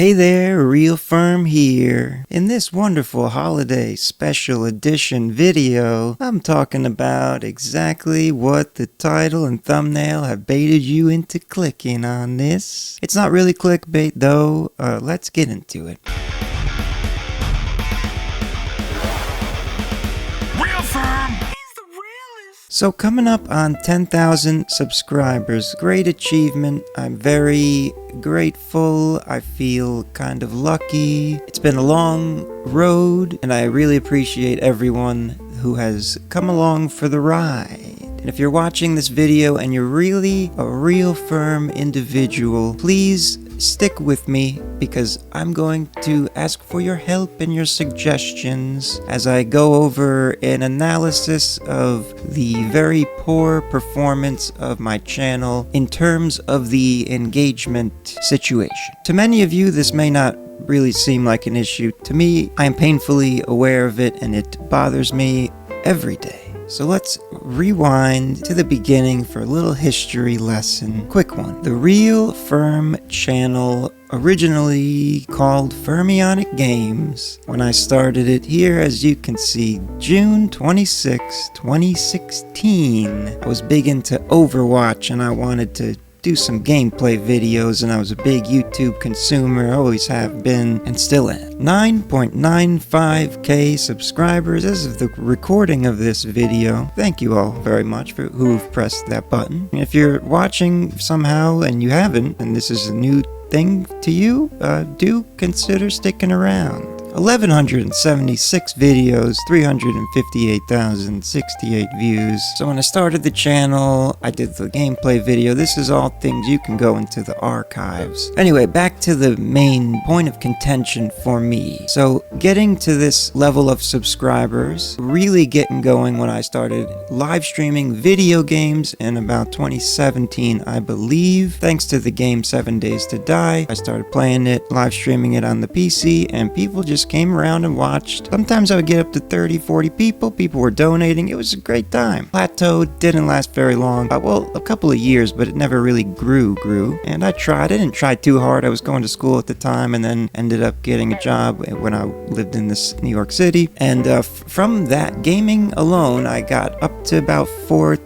Hey there, Real FERM here. In this wonderful holiday special edition video, I'm talking about exactly what the title and thumbnail have baited you into clicking on this. It's not really clickbait though, let's get into it. Real FERM! So coming up on 10,000 subscribers, great achievement. I'm very grateful. I feel kind of lucky. It's been a long road and I really appreciate everyone who has come along for the ride. And if you're watching this video and you're really a real FERM individual, please stick with me because I'm going to ask for your help and your suggestions as I go over an analysis of the very poor performance of my channel in terms of the engagement situation. To many of you, this may not really seem like an issue. To me, I am painfully aware of it and it bothers me every day. So let's rewind to the beginning for a little history lesson. Quick one. The Real FERM channel, originally called Fermionic Games, when I started it here, as you can see, June 26, 2016. I was big into Overwatch and I wanted to do some gameplay videos, and I was a big YouTube consumer, always have been, and still am. 9.95k subscribers as of the recording of this video. Thank you all very much for who've pressed that button. If you're watching somehow and you haven't, and this is a new thing to you, do consider sticking around. 1,176 videos, 358,068 views. So when I started the channel, I did the gameplay video. This is all things you can go into the archives. Anyway, back to the main point of contention for me. So getting to this level of subscribers, really getting going when I started live streaming video games in about 2017, I believe. Thanks to the game 7 Days to Die, I started playing it, live streaming it on the PC, and people just came around and watched. Sometimes I would get up to 30, 40 people. People were donating. It was a great time. Plateaued, didn't last very long. Well, a couple of years, but it never really grew. And I tried. I didn't try too hard. I was going to school at the time and then ended up getting a job when I lived in this New York City. And from that gaming alone, I got up to about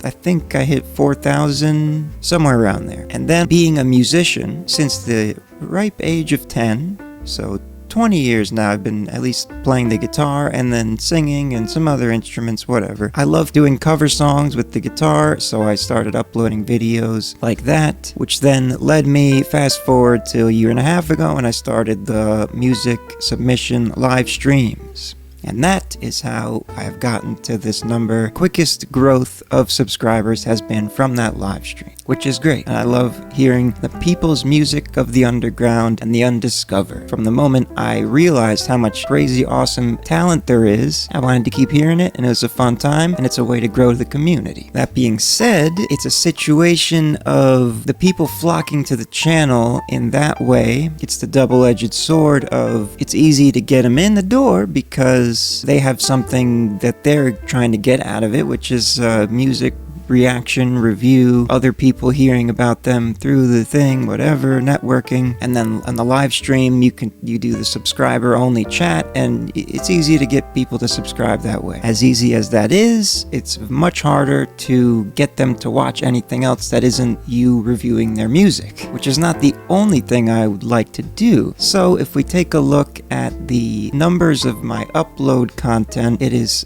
I think I hit 4,000, somewhere around there. And then being a musician since the ripe age of 10, so 20 years now, I've been at least playing the guitar and then singing and some other instruments, whatever. I love doing cover songs with the guitar, so I started uploading videos like that, which then led me fast forward to a year and a half ago when I started the music submission live streams. And that is how I have gotten to this number. Quickest growth of subscribers has been from that live stream, which is great. And I love hearing the people's music of the underground and the undiscovered. From the moment I realized how much crazy, awesome talent there is, I wanted to keep hearing it, and it was a fun time, and it's a way to grow the community. That being said, it's a situation of the people flocking to the channel in that way. It's the double-edged sword of it's easy to get them in the door because they have something that they're trying to get out of it, which is music reaction, review, other people hearing about them through the thing, whatever, networking. And then on the live stream, you do the subscriber only chat, and it's easy to get people to subscribe that way. As easy as that is, it's much harder to get them to watch anything else that isn't you reviewing their music, which is not the only thing I would like to do. So if we take a look at the numbers of my upload content, it is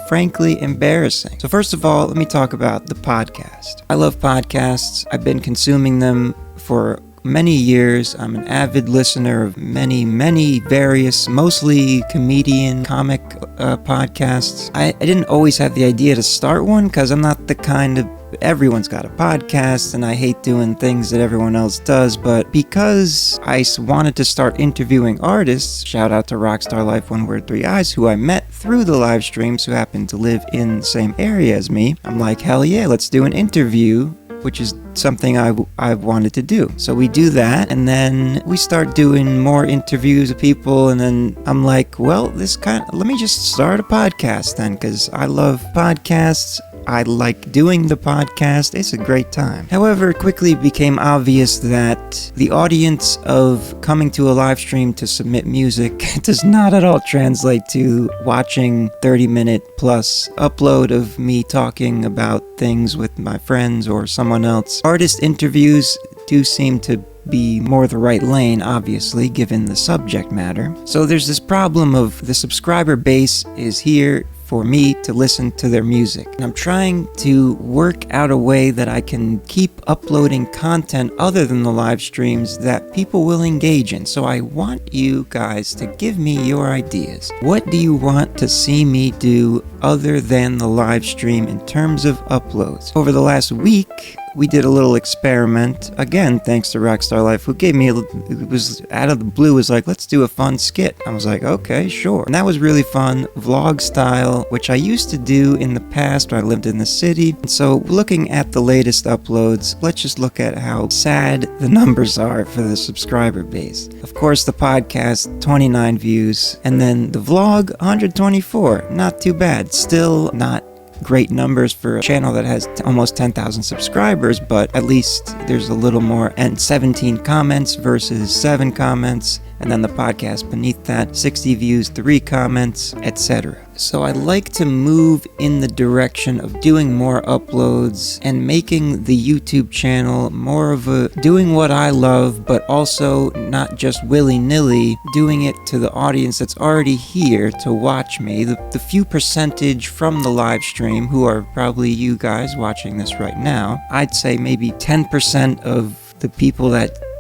frankly embarrassing. So first of all, let me talk about the podcast. I love podcasts. I've been consuming them for many years. I'm an avid listener of many various, mostly comedian, comic podcasts. I didn't always have the idea to start one because I'm not the kind of everyone's got a podcast and I hate doing things that everyone else does, but because I wanted to start interviewing artists, shout out to Rockstar Life 1 Word 3 Eyes, who I met through the live streams, who happen to live in the same area as me. I'm like, hell yeah, let's do an interview, which is something I've wanted to do. So we do that, and then we start doing more interviews with people, and then I'm like, well, let me just start a podcast then, because I love podcasts. I like doing the podcast. It's a great time. However, it quickly became obvious that the audience of coming to a live stream to submit music does not at all translate to watching 30-minute plus upload of me talking about things with my friends or someone else. Artist interviews do seem to be more the right lane, obviously, given the subject matter. So there's this problem of the subscriber base is here for me to listen to their music. And I'm trying to work out a way that I can keep uploading content other than the live streams that people will engage in. So I want you guys to give me your ideas. What do you want to see me do other than the live stream in terms of uploads? Over the last week, we did a little experiment, again, thanks to Rockstar Life, who gave me, it was out of the blue, was like, let's do a fun skit. I was like, okay, sure. And that was really fun, vlog style, which I used to do in the past when I lived in the city. And so looking at the latest uploads, let's just look at how sad the numbers are for the subscriber base. Of course, the podcast, 29 views, and then the vlog, 124. Not too bad. Still not great numbers for a channel that has almost 10,000 subscribers, but at least there's a little more, and 17 comments versus 7 comments, and then the podcast beneath that, 60 views, 3 comments, etc. So I'd like to move in the direction of doing more uploads and making the YouTube channel more of a doing what I love, but also not just willy-nilly, doing it to the audience that's already here to watch me, the few percentage from the live stream who are probably you guys watching this right now. I'd say maybe 10% of the people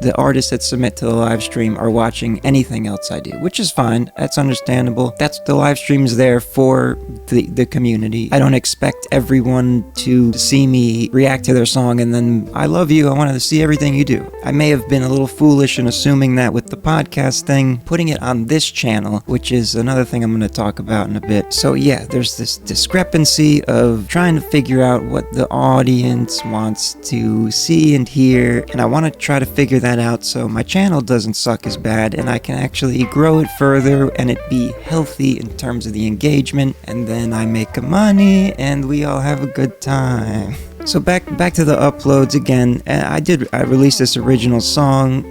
the artists that submit to the live stream are watching anything else I do, which is fine. That's understandable. That's the live stream's there for the community. I don't expect everyone to see me react to their song and then, I love you, I wanted to see everything you do. I may have been a little foolish in assuming that with the podcast thing, putting it on this channel, which is another thing I'm going to talk about in a bit. So yeah, there's this discrepancy of trying to figure out what the audience wants to see and hear, and I want to try to figure that out so my channel doesn't suck as bad and I can actually grow it further and it be healthy in terms of the engagement, and then I make money and we all have a good time. So back to the uploads again. I released this original song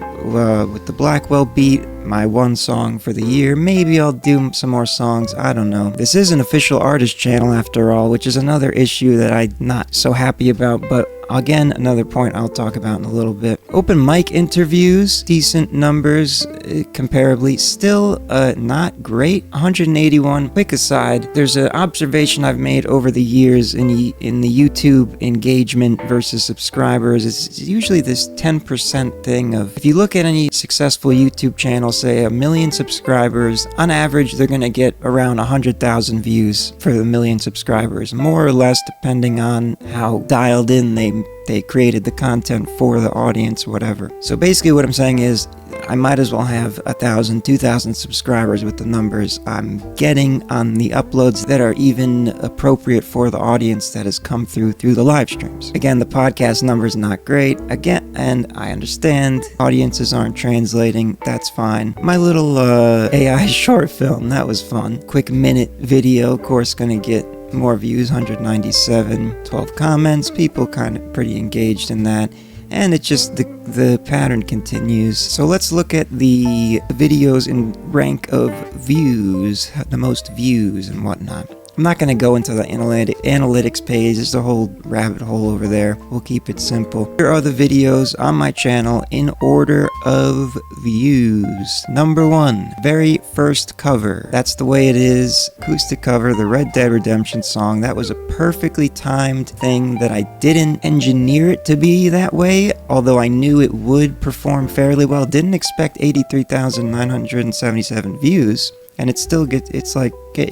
with the Blackwell beat, my one song for the year. Maybe I'll do some more songs, I don't know. This is an official artist channel after all, which is another issue that I'm not so happy about, but again, another point I'll talk about in a little bit. Open mic interviews, decent numbers comparably, still not great. 181. Quick aside, there's an observation I've made over the years in the YouTube engagement versus subscribers. It's usually this 10% thing of, if you look at any successful YouTube channel, say 1 million subscribers, on average they're going to get around 100,000 views for the 1 million subscribers, more or less depending on how dialed in they created the content for the audience, whatever. So basically what I'm saying is I might as well have 1,000, 2,000 subscribers with the numbers I'm getting on the uploads that are even appropriate for the audience that has come through the live streams. Again, the podcast numbers not great. Again, and I understand audiences aren't translating. That's fine. My little AI short film, that was fun. Quick minute video, of course, gonna get more views, 197, 12 comments, people kind of pretty engaged in that, and it just, the pattern continues. So let's look at the videos in rank of views, the most views and whatnot. I'm not going to go into the analytics page. There's a whole rabbit hole over there. We'll keep it simple. Here are the videos on my channel in order of views. Number 1, very first cover. That's the way it is. Acoustic cover, the Red Dead Redemption song. That was a perfectly timed thing that I didn't engineer it to be that way, although I knew it would perform fairly well. Didn't expect 83,977 views. And it still gets, it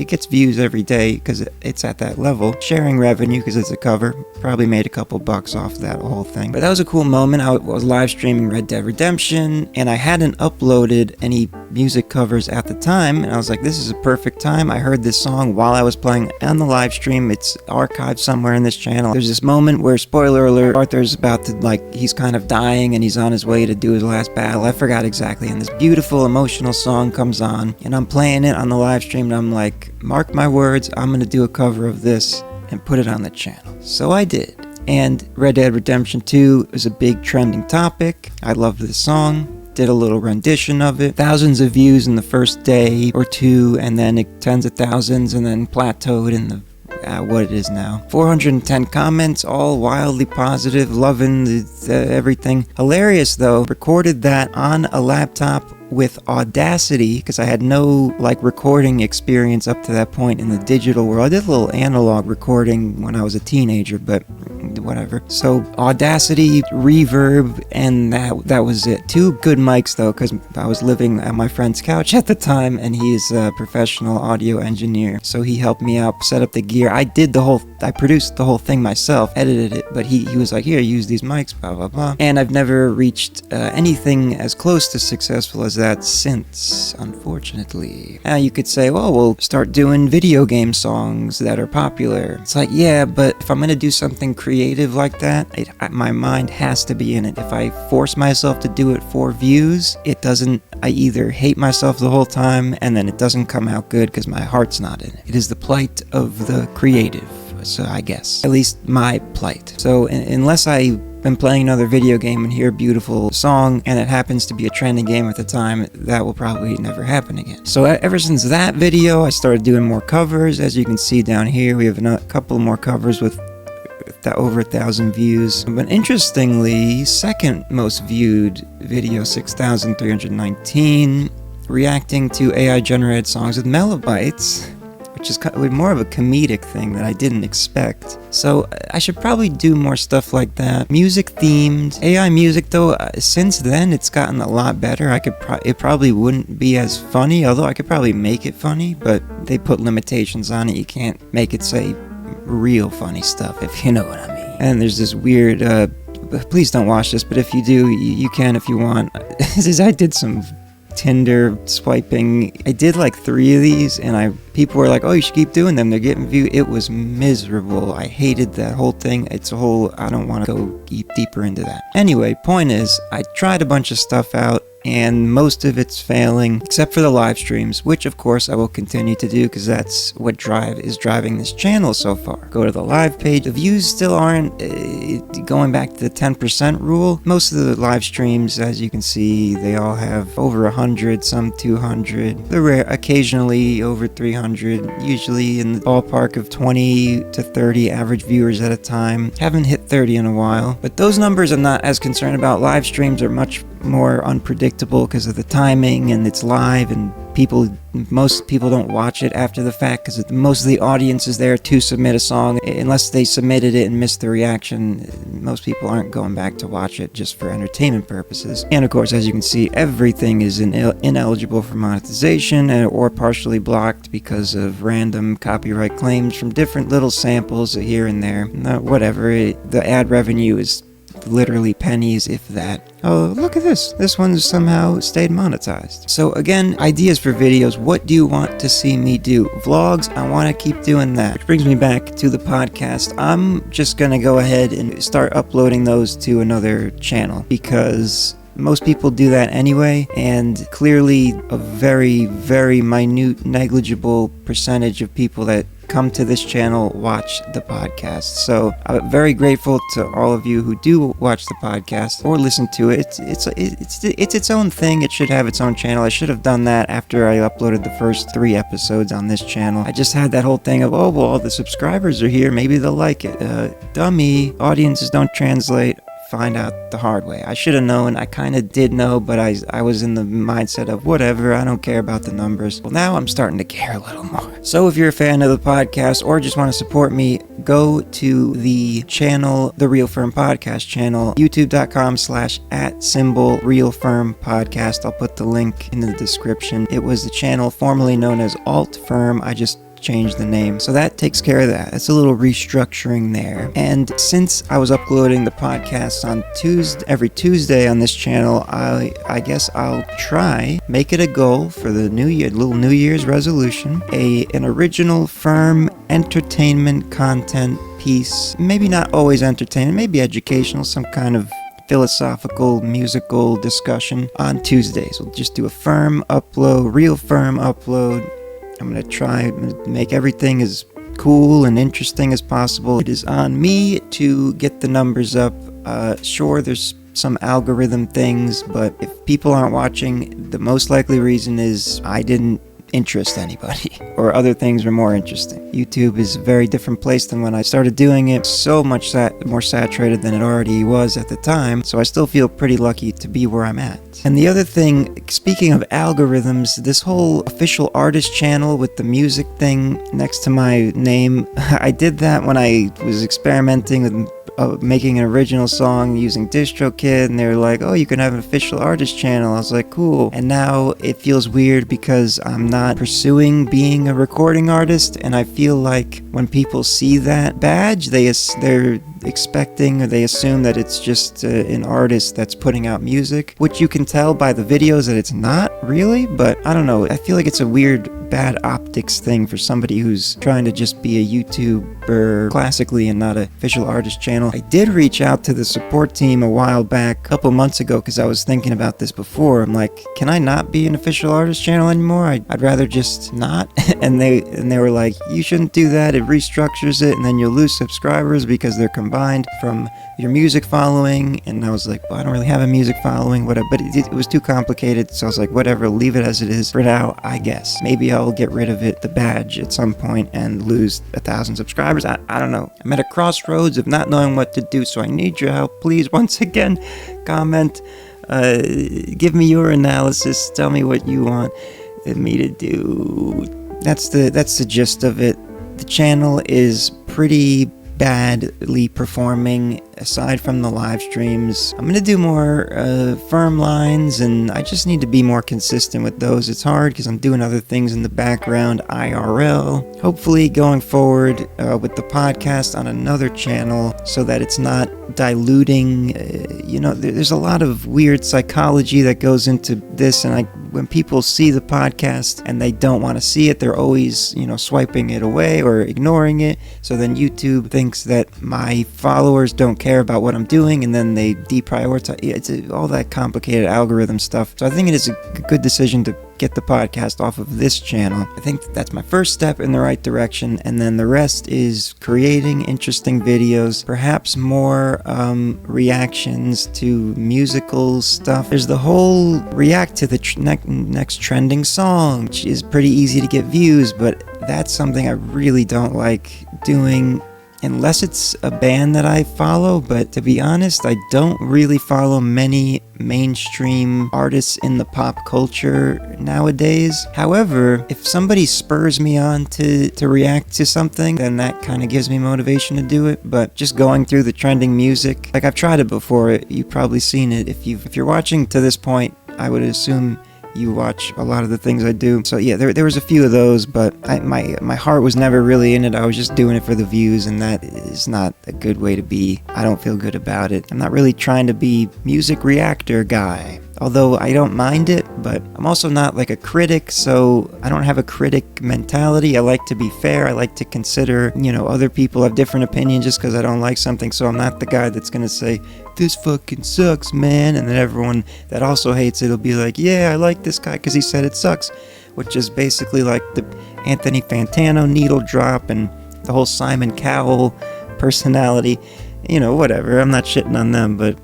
gets views every day because it's at that level. Sharing revenue because it's a cover. Probably made a couple bucks off that whole thing. But that was a cool moment. I was live streaming Red Dead Redemption and I hadn't uploaded any music covers at the time. And I was like, this is a perfect time. I heard this song while I was playing on the live stream. It's archived somewhere in this channel. There's this moment where, spoiler alert, Arthur's about to, he's kind of dying and he's on his way to do his last battle. I forgot exactly. And this beautiful emotional song comes on and I'm playing it on the live stream and I'm like, mark my words, I'm gonna do a cover of this and put it on the channel. So I did. And Red Dead Redemption 2 was a big trending topic. I loved the song. Did a little rendition of it. Thousands of views in the first day or two, and then tens of thousands, and then plateaued in the what it is now. 410 comments, all wildly positive, loving everything. Hilarious though, recorded that on a laptop with Audacity, because I had no recording experience up to that point in the digital world. I did a little analog recording when I was a teenager, but whatever. So Audacity, reverb, and that was it. 2 good mics though, because I was living at my friend's couch at the time, and he's a professional audio engineer, so he helped me out, set up the gear. I produced the whole thing myself, edited it, but he was like, here, use these mics, blah blah blah. And I've never reached anything as close to successful as that since, unfortunately. Now you could say, well, we'll start doing video game songs that are popular. It's like, yeah, but if I'm gonna do something creative like that, my mind has to be in it. If I force myself to do it for views, I either hate myself the whole time, and then it doesn't come out good because my heart's not in it. It is the plight of the creative, so I guess. At least my plight. So unless I've been playing another video game and hear a beautiful song, and it happens to be a trending game at the time, that will probably never happen again. So ever since that video, I started doing more covers. As you can see down here, we have a couple more covers with over 1,000 views. But interestingly, second most viewed video, 6,319, reacting to AI generated songs with melobytes, which is more of a comedic thing that I didn't expect. So I should probably do more stuff like that. Music themed. AI music though, since then it's gotten a lot better. It probably wouldn't be as funny, although I could probably make it funny, but they put limitations on it. You can't make it say real funny stuff, if you know what I mean. And there's this weird, please don't watch this, but if you do, you can if you want. I did some Tinder swiping. I did 3 of these, and people were like, oh, you should keep doing them, they're getting views. It was miserable. I hated that whole thing. I don't want to go deeper into that. Anyway, point is, I tried a bunch of stuff out, and most of it's failing, except for the live streams, which of course I will continue to do because that's what is driving this channel so far. Go to the live page. The views still aren't going back to the 10% rule. Most of the live streams, as you can see, they all have over 100, some 200. They're rare, occasionally over 300, usually in the ballpark of 20 to 30 average viewers at a time. Haven't hit 30 in a while, but those numbers I'm not as concerned about. Live streams are much more unpredictable because of the timing, and it's live, and most people don't watch it after the fact because most of the audience is there to submit a song. Unless they submitted it and missed the reaction, most people aren't going back to watch it just for entertainment purposes. And of course, as you can see, everything is ineligible for monetization or partially blocked because of random copyright claims from different little samples here and there. Whatever, the ad revenue is literally pennies, if that. Oh, look at this. This one somehow stayed monetized. So again, ideas for videos. What do you want to see me do? Vlogs, I want to keep doing that. Which brings me back to the podcast. I'm just going to go ahead and start uploading those to another channel because most people do that anyway, and clearly a very, very minute, negligible percentage of people that come to this channel watch the podcast. So I'm very grateful to all of you who do watch the podcast or listen to it. It's its own thing. It should have its own channel. I should have done that after I uploaded the first 3 episodes on this channel. I just had that whole thing of, oh, well, all the subscribers are here, maybe they'll like it. Dummy. Audiences don't translate. Find out the hard way. I should have known. I kind of did know, but I was in the mindset of whatever, I don't care about the numbers. Well, now I'm starting to care a little more. So if you're a fan of the podcast or just want to support me, go to the channel, the Real Firm Podcast channel, youtube.com/@RealFirmPodcast. I'll put the link in the description. It was the channel formerly known as Alt Firm. I just changed the name. So that takes care of that. That's a little restructuring there. And since I was uploading the podcast on every Tuesday on this channel, I guess I'll make it a goal for the new year, little New Year's resolution, an original firm entertainment content piece. Maybe not always entertainment, maybe educational, some kind of philosophical, musical discussion on Tuesdays. We'll just do a firm upload, real firm upload. I'm going to try and make everything as cool and interesting as possible. It is on me to get the numbers up. Sure, there's some algorithm things, but if people aren't watching, the most likely reason is I didn't interest anybody, or other things were more interesting. YouTube is a very different place than when I started doing it. So much more saturated than it already was at the time, so I still feel pretty lucky to be where I'm at. And the other thing, speaking of algorithms, this whole official artist channel with the music thing next to my name, I did that when I was experimenting with making an original song using DistroKid, and they were like, oh, you can have an official artist channel. I was like, cool. And now it feels weird because I'm not pursuing being a recording artist, and I feel like when people see that badge, they're expecting, or they assume that it's just an artist that's putting out music, which you can tell by the videos that it's not really. But I don't know, I feel like it's a weird bad optics thing for somebody who's trying to just be a YouTuber classically and not an official artist channel. I did reach out to the support team a while back, a couple months ago, because I was thinking about this before. I'm like, can I not be an official artist channel anymore? I'd rather just not. and they were like, you shouldn't do that, it restructures it and then you'll lose subscribers because they're combined from your music following. And I was like, well, I don't really have a music following, whatever. But it was too complicated, so I was like, whatever, leave it as it is for now, I guess. Maybe I'll get rid of it, the badge, at some point and lose 1,000 subscribers. I don't know. I'm at a crossroads of not knowing what to do, so I need your help. Please, once again, comment, give me your analysis, tell me what you want me to do. That's the gist of it. The channel is pretty badly performing aside from the live streams. I'm gonna do more FERM lines, and I just need to be more consistent with those. It's hard because I'm doing other things in the background IRL. Hopefully going forward with the podcast on another channel so that it's not diluting. There's a lot of weird psychology that goes into this, and when people see the podcast and they don't want to see it, they're always swiping it away or ignoring it. So then YouTube thinks that my followers don't care about what I'm doing, and then they deprioritize. It's all that complicated algorithm stuff. So I think it is a good decision to get the podcast off of this channel. I think that's my first step in the right direction, and then the rest is creating interesting videos, perhaps more reactions to musical stuff. There's the whole react to the next trending song, which is pretty easy to get views, but that's something I really don't like doing unless it's a band that I follow. But to be honest, I don't really follow many mainstream artists in the pop culture nowadays. However, if somebody spurs me on to react to something, then that kind of gives me motivation to do it. But just going through the trending music, like I've tried it before, you've probably seen it. If you're watching to this point, I would assume you watch a lot of the things I do. So yeah, there was a few of those, but my heart was never really in it. I was just doing it for the views, and that is not a good way to be. I don't feel good about it. I'm not really trying to be music reactor guy, although I don't mind it, but I'm also not like a critic, so I don't have a critic mentality. I like to be fair. I like to consider, other people have different opinions just because I don't like something, so I'm not the guy that's gonna say, this fucking sucks, man, and then everyone that also hates it will be like, yeah, I like this guy because he said it sucks, which is basically like the Anthony Fantano needle drop and the whole Simon Cowell personality. Whatever, I'm not shitting on them, but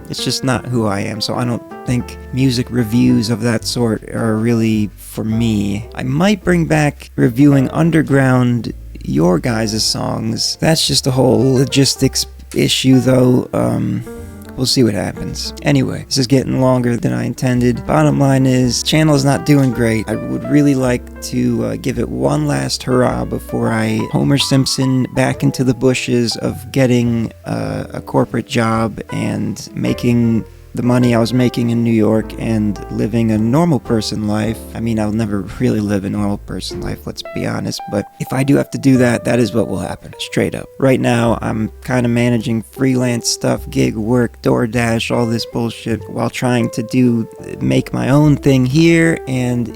it's just not who I am, so I don't think music reviews of that sort are really for me. I might bring back reviewing underground, your guys' songs. That's just a whole logistics issue, though. We'll see what happens. Anyway, this is getting longer than I intended. Bottom line is, channel is not doing great. I would really like to give it one last hurrah before I Homer Simpson back into the bushes of getting a corporate job and making the money I was making in New York and living a normal person life. I mean, I'll never really live a normal person life, let's be honest, but if I do have to do that, that is what will happen, straight up. Right now, I'm kind of managing freelance stuff, gig work, DoorDash, all this bullshit, while trying to make my own thing here, and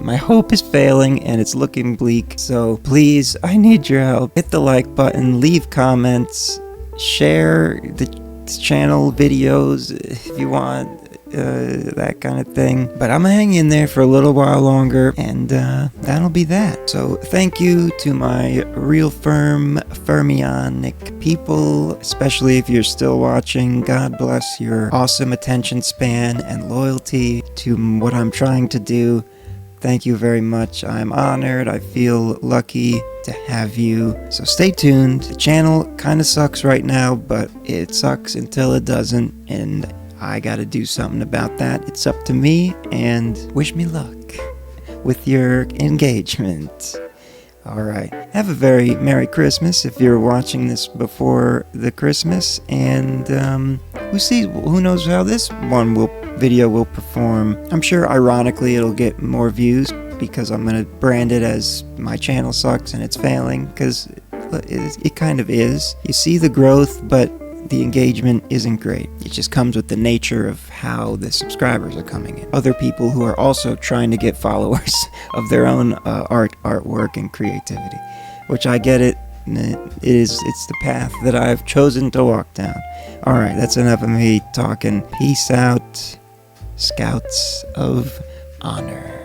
my hope is failing and it's looking bleak. So please, I need your help. Hit the like button, leave comments, share the channel videos if you want. that kind of thing. But I'm gonna hang in there for a little while longer, and that'll be that. So thank you to my real Fermionic people, especially if you're still watching. God bless your awesome attention span and loyalty to what I'm trying to do. Thank you very much. I'm honored. I feel lucky to have you. So stay tuned. The channel kind of sucks right now, but it sucks until it doesn't, and I gotta do something about that. It's up to me, and wish me luck with your engagement. Alright, have a very Merry Christmas if you're watching this before the Christmas, and who knows how this video will perform. I'm sure ironically it'll get more views because I'm gonna brand it as my channel sucks and it's failing, because it kind of is. You see the growth, but the engagement isn't great. It just comes with the nature of how the subscribers are coming in. Other people who are also trying to get followers of their own artwork and creativity, which I get it. It's the path that I've chosen to walk down. Alright, that's enough of me talking. Peace out, Scouts of Honor.